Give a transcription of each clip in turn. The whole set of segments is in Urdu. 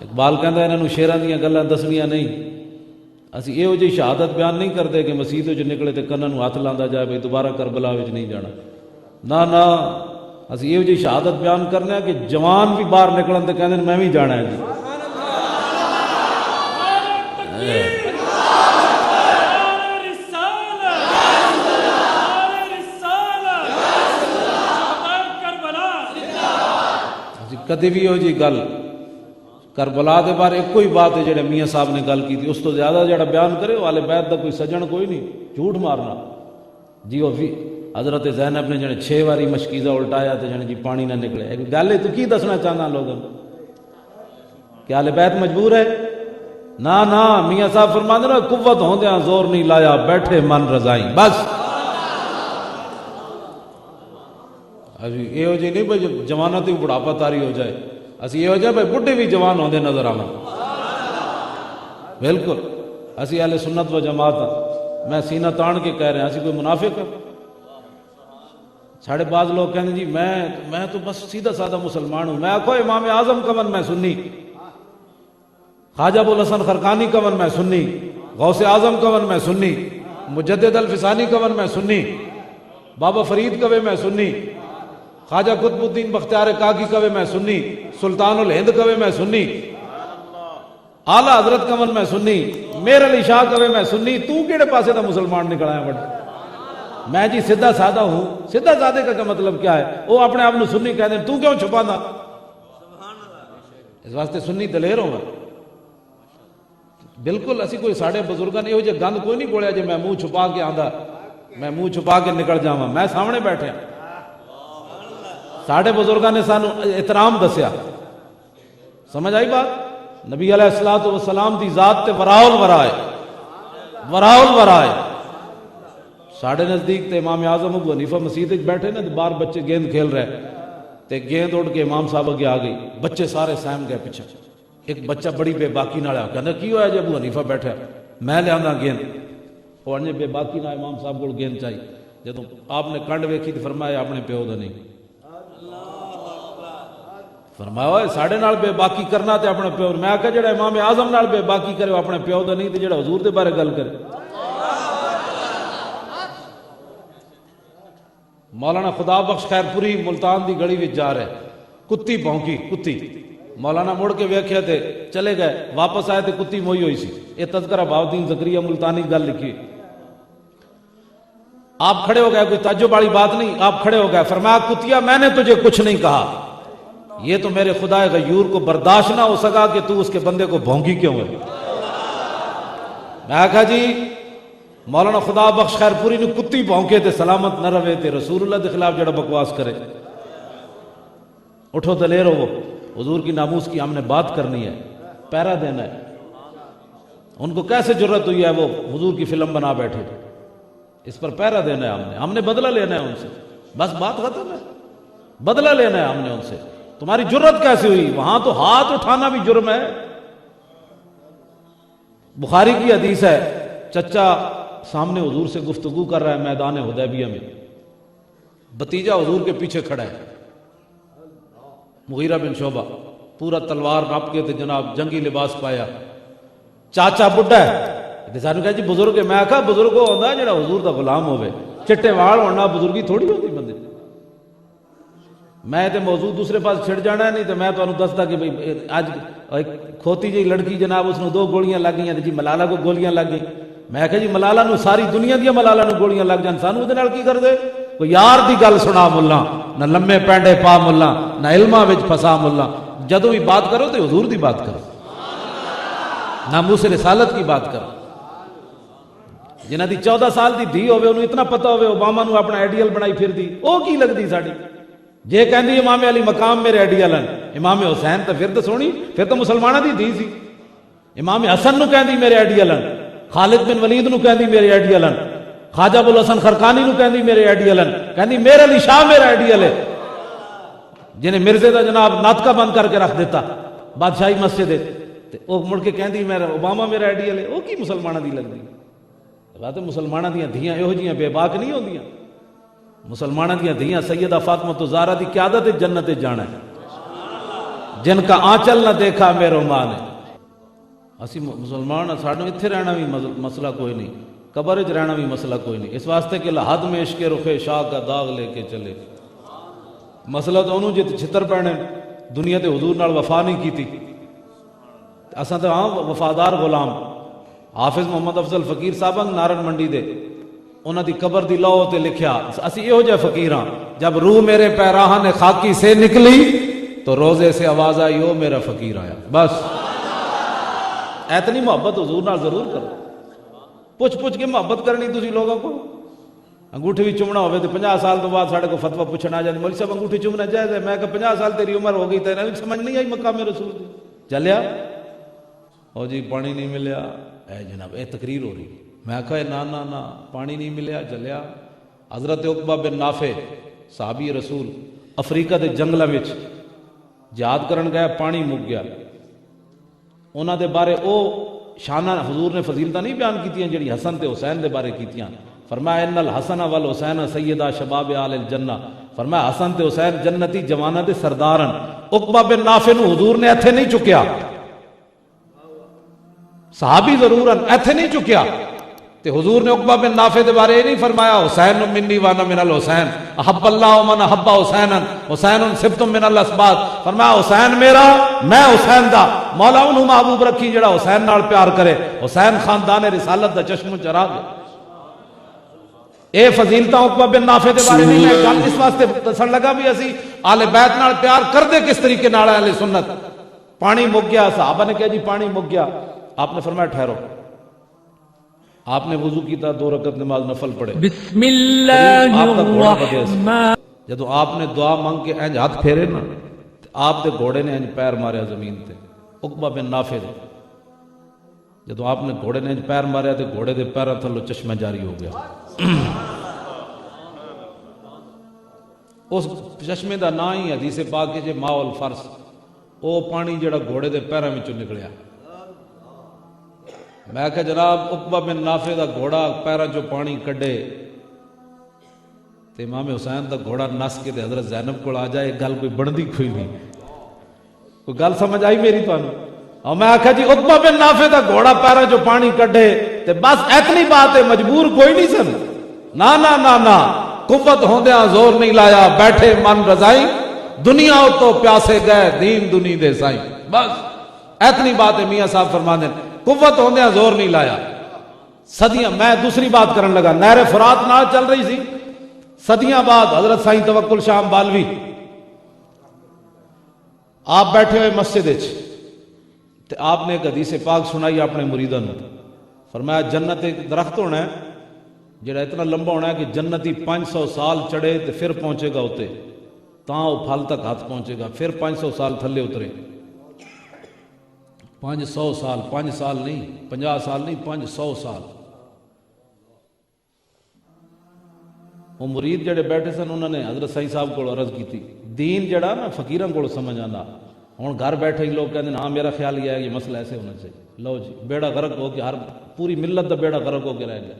اقبال کہندا انہاں نوں شیراں دیاں گلاں دسنیاں نہیں، اسی یہو جی شہادت بیان نہیں کرتے کہ مسیح تو جو نکلے تے کناں نوں ہاتھ لاندا جائے بھئی دوبارہ کربلا وچ نہیں جانا، نہ اسی یہو جی شہادت بیان کرنے ہیں کہ جوان بھی باہر نکلن تے کہندے میں بھی جانا ہے جی۔ کدی بھی ہو جی گل کربلا دے بارے ایک کوئی بات ہے جڑے میاں صاحب نے گل کی تھی، اس تو زیادہ جڑا بیان کرے وہ اہل بیت دا کوئی سجن کوئی نہیں، جھوٹ مارنا جی۔ وہ حضرت زینب نے جنے 6 واری مشکیزہ الٹایا تے جنے جی پانی نہ نکلے، ایک گل ہے تو کی دسنا چاہنا لوگوں کہ اہل بیت مجبور ہے؟ نہ میاں صاحب فرماندے نا قوت ہوندیاں زور نہیں لایا، بیٹھے من رضائیں، بس ابھی یہ جی نہیں بھائی جوانوں تے بڑھاپا تاری ہو جائے، اسی یہ ہو جائے بھائی بڈھے بھی جوان ہوندے نظر آنا، بالکل اسی اہل سنت و جماعت ہاں، میں سینہ تان کے کہہ رہے ہیں، اسی کوئی منافق ہے؟ ساڑھے بعض لوگ کہتے ہیں جی میں تو بس سیدھا سادہ مسلمان ہوں، میں آکھو امام اعظم کون میں سنی، خواجہ ابوالحسن خرقانی کون میں سنی، غوث اعظم کون میں سنی، مجدد الفسانی کون میں سنی، بابا فرید کون میں سنی، خواجہ قطب الدین بختیار کاکی کون میں سنی، سلطان الہند کون میں سنی، اعلیٰ حضرت کون میں سنی، میر علی شاہ کون میں سنی، تو کیڑے پاسے دا مسلمان نکلا ہے بڑا؟ میں جی سیدھا سادہ ہوں۔ سیدھا سادے کا مطلب کیا ہے؟ وہ اپنے آپ نے سنی کہہ دیں، تو کیوں چھپانا؟ اس واسطے سنی دلیر ہوں گا بالکل۔ اسی کوئی ساڑھے بزرگاں نے یہ جو گند کوئی نہیں بولیا جی میں منہ چھپا کے آندا، میں منہ چھپا کے نکل جاواں، میں سامنے بیٹھے ہیں، ساڑھے بزرگاں نے سانو احترام دسیا، سمجھ آئی بات؟ نبی علیہ السلام دی ذات تے وراء الورا ہے۔ ساڑھے نزدیک تے امام اعظم ابو حنیفہ مسجد بیٹھے نا، باہر بچے گیند کھیل رہے تے گیند اڑ کے امام صاحب اگے آ گئی، بچے سارے سہم گئے پیچھے، ایک بچہ بڑی بے باکی نال کہندا کی ہویا جی ابو حنیفہ بیٹھا، میں لے آندا گیند، وہ انجے بے باکی نال امام صاحب کو گیند چاہی، جدوں آپ نے کنڈ ویکھی تے فرمایا اپنے پیو دا نہیں، فرمایا ساڑھے نال بے باکی کرنا تے اپنے پیو، میں آکھا جڑا امام اعظم نال بے باکی کرے وہ اپنے پیو دا نہیں تے جڑا حضور دے بارے گل کرے۔ مولانا خدا بخش خیر پوری ملتان دی گڑی وچ جا رہے، کتی بھونکی، کتی، مولانا مڑ کے ویکھیا تے چلے گئے، واپس آئے تے کتی موئی ہوئی سی۔ یہ تذکرہ بہاؤالدین زکریا ملتانی گل لکھی، آپ کھڑے ہو گئے، کوئی تعجب والی بات نہیں، آپ کھڑے ہو گئے، فرمایا کتیا میں نے تجھے کچھ نہیں کہا، یہ تو میرے خدا غیور کو برداشت نہ ہو سکا کہ تو اس کے بندے کو بھونکی کیوں ہے۔ میں کہا جی مولانا خدا بخش خیر پوری نے کتی بھونکے تے سلامت نہ روے تے رسول اللہ کے خلاف جڑا بکواس کرے، اٹھو دلیر ہو، حضور کی ناموس کی ہم نے بات کرنی ہے، پیرا دینا ہے۔ ان کو کیسے جرت ہوئی ہے وہ حضور کی فلم بنا بیٹھے، اس پر پیرا دینا ہے، ہم نے بدلہ لینا ہے ان سے، بس بات ختم ہے، بدلہ لینا ہے ہم نے ان سے۔ تمہاری جرت کیسے ہوئی؟ وہاں تو ہاتھ اٹھانا بھی جرم ہے۔ بخاری کی حدیث ہے، چچا سامنے حضور سے گفتگو کر رہا ہے میدان حدیبیہ میں، بھتیجا حضور کے پیچھے کھڑا ہے، مغیرہ بن شعبہ، پورا تلوار ناپ کے تے جناب جنگی لباس پایا، چاچا بڈھا ہے، سانو کہا جی بزرگ ہے، میں آکھا بزرگ وہ ہوندا جڑا حضور دا غلام ہوئے، چٹے وال ہونا بزرگی تھوڑی ہوتی بندے۔ میں تے موضوع دوسرے پاس چھڑ جانا ہے، نہیں تو میں تانوں دسدا کہ بھئی اج کھوتی جی لڑکی جناب اس نو 2 گولیاں لگ گئیاں تے جی ملالہ کو گولیاں لگ گئی، میں کہا جی ملالہ نو ساری دنیا دیا ملالہ نو گولیاں لگ جان، سانو دے نال کی کر دے؟ کوئی یار دی گل سنا ملا، نہ لمے پینڈے پا ملا، نہ علماں وچ پھسا ملا، جدوں بھی بات کرو تے حضور دی بات کرو، ناموس رسالت کی بات کرو۔ جنہ دی 14 سال دی دھی ہوئے انہوں اتنا پتہ ہوئے اوباما نو اپنا ایڈیل بنائی پھر دی، او کی لگ دی ساڑی؟ جے کہندی امام علی مقام میرے ایڈیل ہیں، امام حسین تو پھر تو سونی، پھر تو مسلمانہ دی دھی سی، امام حسن نو کہندی میرے ایڈیل ہیں، خالد بن ولید نو کہندی میرے ایڈیل ہیں، خواجہ ابوالحسن خرقانی نو کہندی میرے ایڈیل ہیں، کہندی میرے علی شاہ میرا ایڈیل ہے، جنہیں مرزے دا جناب ناطقہ بند کر کے رکھ دیتا بادشاہی مسجد، وہ مڑ کے کہندی میرا اوباما میرا ایڈیل ہے، وہ کی مسلمانہ دی لگ دی؟ بات مسلمانہ دیاں دھیاں یہو جیاں بے باک نہیں ہوندیاں، مسلمانہ دیاں دھیاں سیدہ فاطمہ زہرا دی قیادت جنت جانا ہے، جن کا آنچل نہ دیکھا میرے ماں نے. اسی مسلمان سانو اتنے رہنا بھی مسئلہ کوئی نہیں, قبر چ رہنا بھی مسئلہ کوئی نہیں, اس واسطے کہ لحد میں عشق رخ شاہ کا داغ لے کے چلے. مسئلہ تو انہوں جی چھتر پینے دنیا تے حضور نال وفا نہیں کی تھی, اساں تو ہاں وفادار غلام. حافظ محمد افضل فقیر صاحب نارن منڈی دے انہاں دی قبر دی لوح تے لکھیا اسی یہو جے فقیر ہاں, جب روح میرے پیراہن خاکی سے نکلی تو روزے سے آواز آئی او میرا فقیر آیا. بس اتنی محبت حضور نال ضرور کرو, پوچھ کے محبت کرنی تسی لوگوں کو. انگوٹھی بھی چومنا ہوئے تو 50 سال تو بعد ساڑھے کو فتوہ پوچھنا آ جائے مولوی صاحب انگوٹھی چومنا جائز ہے. میں کہ 50 سال تیری عمر ہو گئی تیرے سمجھ نہیں آئی مقام رسول دی. چلیا او جی پانی نہیں ملیا, اے جناب اے تقریر ہو رہی. میں کہا نا پانی نہیں ملیا. چلیا حضرت عقبہ بن نافع صحابی رسول افریقہ دے جنگلاں وچ جہاد کرن گیا, پانی مک گیا. انہاں دے بارے او شانہ حضور نے فضیلتاں نہیں بیان کیتیاں جڑی حسن تے حسین دے بارے کیتیاں. فرمایا ان الحسن والحسین سیدہ شباب آل الجنہ. فرمایا حسن تے حسین جنتی جواناں دے سردارن. عقبہ بن نافع نو حضور نے ایتھے نہیں چکیا, صحابی ضرور ایتھے نہیں چکیا. تے حضور نے عقبہ بن نافع دے بارے نہیں فرمایا حسین منی وانا من الحسین احب اللہ من احب حسینا حسین سبت من الاسباط. فرمایا حسین میرا میں حسین دا, مولا انہوں محبوب رکھی جڑا حسین نال پیار کرے. حسین خاندان رسالت دا چشم و چراغ. اے فضیلتاں عقبہ بن نافع دے بارے نہیں. میں گل اس واسطے دسن لگا بھی اسی آل بیت نال پیار کر دے کس طریقے نال اہل سنت. پانی مک گیا, صحابہ نے کہا جی پانی مک گیا. آپ نے فرمایا ٹھہرو. آپ نے وضو کیتا, 2 رکعت نماز نفل پڑھے. بسم اللہ الرحمن. جدو آپ نے دعا مانگ کے انج ہاتھ پھیرے نا, آپ دے گھوڑے نے انج پیر ماریا زمین تے. عقبہ بن نافع دے جدو آپ نے گھوڑے نے انج پیر ماریا تے گھوڑے دے پیراں تھلوں چشمہ جاری ہو گیا. اس چشمے دا نا ہی حدیث پاک کے ماء الفرس, او پانی جڑا گھوڑے دے پیراں وچوں نکلیا. میں کہ جناب عقبہ بن نافع دا گھوڑا پیراں چوں پانی کڈے تے امام حسین دا گھوڑا نس کے تے حضرت زینب کول آ جائے, گل کوئی بندی کوئی نہیں. کوئی گل سمجھ آئی میری تانوں؟ اور میں آکھا جی عقبہ بن نافع دا گھوڑا پیراں چوں پانی کڈے تے بس اتنی بات ہے, مجبور کوئی نہیں سن. نا قوت ہوندیاں زور نہیں لایا, بیٹھے من رضائی دنیا تو پیاسے گئے دین دنی دے سائیں. بس اتنی بات ہے. میاں صاحب فرماندے قوت ہوندیاں زور نہیں لایا. صدیاں میں دوسری بات کرن لگا, نہر فرات نال چل رہی سی. صدیاں بعد حضرت سائیں توکل شاہ بالوی آپ بیٹھے ہوئے مسجد وچ تے آپ نے ایک حدیث پاک سنائی اپنے مریداں نوں. فرمایا جنت ایک درخت ہونا ہے جڑا اتنا لمبا ہونا ہے کہ جنتی 500 سال چڑھے تے پھر پہنچے گا اتے, تاں وہ پھل تک ہاتھ پہنچے گا. پھر 500 سال تھلے اترے. 500 سال, 5 سال نہیں, 50 سال نہیں, 500 سال. وہ مرید جڑے بیٹھے سن انہوں نے حضرت سائیں صاحب کو عرض کی تھی, دین جڑا نا فقیراں کو سمجھ آنا. ہوں گھر بیٹھے ہی لوگ کہتے ہیں ہاں میرا خیال یہ ہے یہ مسئلہ ایسے ہونا چاہیے. لو جی بیڑا غرق ہو کے, ہر پوری ملت دا بیڑا غرق ہو کے رہ گیا.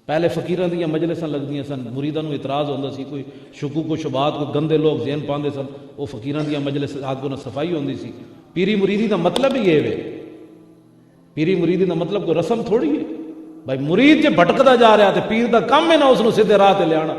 پہلے فقیراں دیاں مجلساں لگدیاں سن, مریداں نوں اعتراض ہوندا سی, کوئی شکوک و شبہات کو گندے لوگ ذہن پاندے سن, وہ فقیراں دیاں مجلس آگوں نہ صفائی ہوندی سی. پیری مریدی دا مطلب ہی یہ ہے, پیری مریدی دا مطلب کوئی رسم تھوڑی ہے. بھائی مرید جے بھٹکدا جا رہا تے پیر دا کم ہے نا اس نوں سیدھے راہ تے لیانا.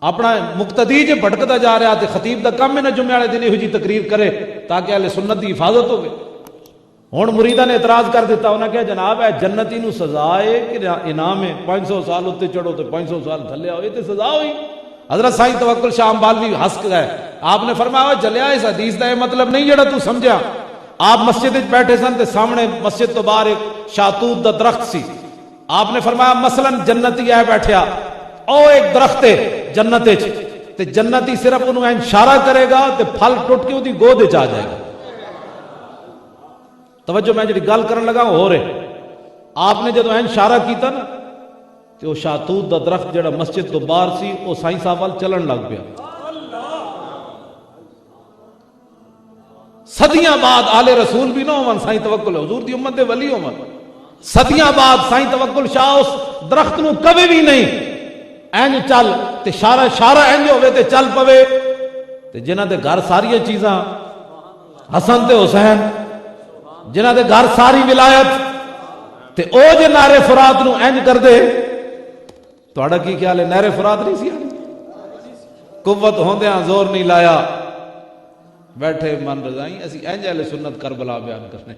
اپنا مقتدی جے بھٹکدا جا رہا تے خطیب دا کم ہے نا جمعے والے دن یہ تقریر کرے تاکہ اہل سنت دی حفاظت ہوگی. ہوں مریداں نے اعتراض کر دیتا, انہاں کہا جناب اے جنتی نو سزا ہے کہ انعام ہے؟ 500 سال اتنے چڑھو تو 500 سال تھلے آؤ, یہ تے سزا ہوئی. حضرت سائیں توکل شاہ بالوی ہنس گئے. آپ نے فرمایا جلیا اس حدیث دا یہ مطلب نہیں جڑا تو سمجھا. آپ مسجد وچ بیٹھے سن تے سامنے مسجد تو باہر ایک شاتوت دا درخت سی. آپ نے فرمایا مثلا جنتی ہے بیٹھیا, او ایک درخت ہے جنت وچ, تے جنتی صرف انہوں اشارہ کرے گا تے پھل ٹوٹ کے اودی گود وچ آ جائے گا. توجہ میں جڑی گل کرن لگا ہو رہے, آپ نے جدو اشارہ کیتا نا تے وہ شاتوت دا درخت جڑا مسجد تو باہر سی وہ سائیں صاحب وال چلن لگ پیا. صدیاں بعد آل رسول بھی نہ ہون, سائیں توکل حضور دی امت دے ولی ہون, صدیاں بعد سائیں توکل شاہ اس درخت نو کبھی بھی نہیں اینج چل تے شارہ اینج ہوئے تے چل پوے. تے جنہاں دے گھر ساریاں چیزاں حسن تے حسین جنہاں دے گھر ساری ولایت تے او جے نہر فرات نو انج کر دے تہاڈا کی خیال ہے نہر فرات نہیں سی آنی قوت ہوندیاں زور نہیں لایا بیٹھے من رضائی اسی انج اہل سنت کربلا بیان کرنے